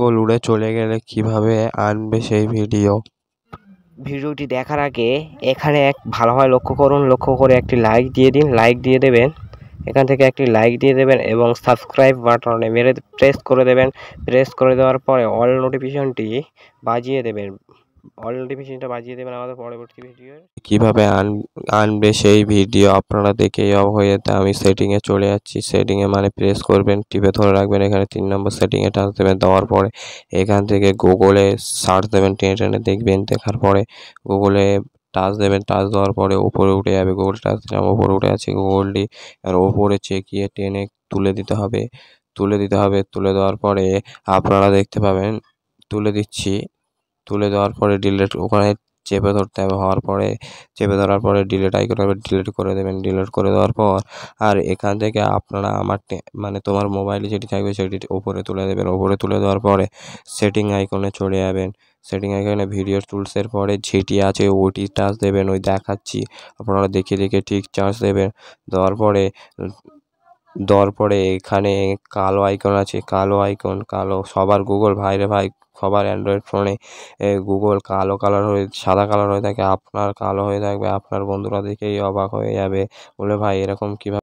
Google উড়ে চলে গেলে কিভাবে আনবে সেই ভিডিও। ভিডিওটি দেখার আগে এখানে ভালোভাবে লক্ষ্য করুন, লক্ষ্য করে একটি লাইক দিয়ে দিন, লাইক দিয়ে দেবেন, এখান থেকে একটি লাইক দিয়ে দেবেন এবং সাবস্ক্রাইব বাটনে মেরে প্রেস করে দেবেন। প্রেস করে দেওয়ার পরে অল নোটিফিকেশনটি বাজিয়ে দেবেন, অল নোটিফিকেশনটা বাজিয়ে দেবেন আমাদের পরবর্তী ভিডিও। কিভাবে আনবে সেই ভিডিও আপনারা দেখেই অবাক হয়ে যেতে। আমি সেটিংয়ে চলে যাচ্ছি। সেটিংয়ে মানে প্রেস করবেন, টিপে ধরে রাখবেন, এখানে 3 নম্বর সেটিংয়ে টাচ দেবেন। দেওয়ার পরে এখান থেকে গুগলে সার্চ দেবেন, টেনে টেনে দেখবেন। দেখার পরে গুগলে টাচ দেবেন, টাচ দেওয়ার পরে উপরে উঠে যাবে। গুগলে টাচ দিলাম, উপরে উঠে আছে গুগলটি। আর ওপরে চেকিয়ে টেনে তুলে দিতে হবে, তুলে দেওয়ার পরে আপনারা দেখতে পাবেন, তুলে দিচ্ছি। তুলে দেওয়ার পরে ডিলিট ওখানে চেপে ধরতে হবে। হওয়ার পরে চেপে ধরার পরে ডিলিট আইকন হবে, ডিলিট করে দেবেন। ডিলিট করে দেওয়ার পর আর এখান থেকে আপনারা আমার মানে তোমার মোবাইলে যেটি থাকবে সেটি ওপরে তুলে দেবেন। ওপরে তুলে দেওয়ার পরে সেটিং আইকনে চলে যাবেন। সেটিং আইকনে ভিডিও টুলসের পরে যেটি আছে ওটি টাচ দেবেন। ওই দেখাচ্ছি, আপনারা দেখে দেখে ঠিক চার্জ দেবেন। দেওয়ার পরে এখানে কালো আইকন আছে, কালো সবার গুগল ভাইরে ভাই, সবার অ্যান্ড্রয়েড ফোনে গুগল কালো কালার হয়ে সাদা কালার হয়ে থাকে, আপনার কালো হয়ে থাকবে। আপনার বন্ধুরা দেখেই অবাক হয়ে যাবে, বলে ভাই এরকম কীভাবে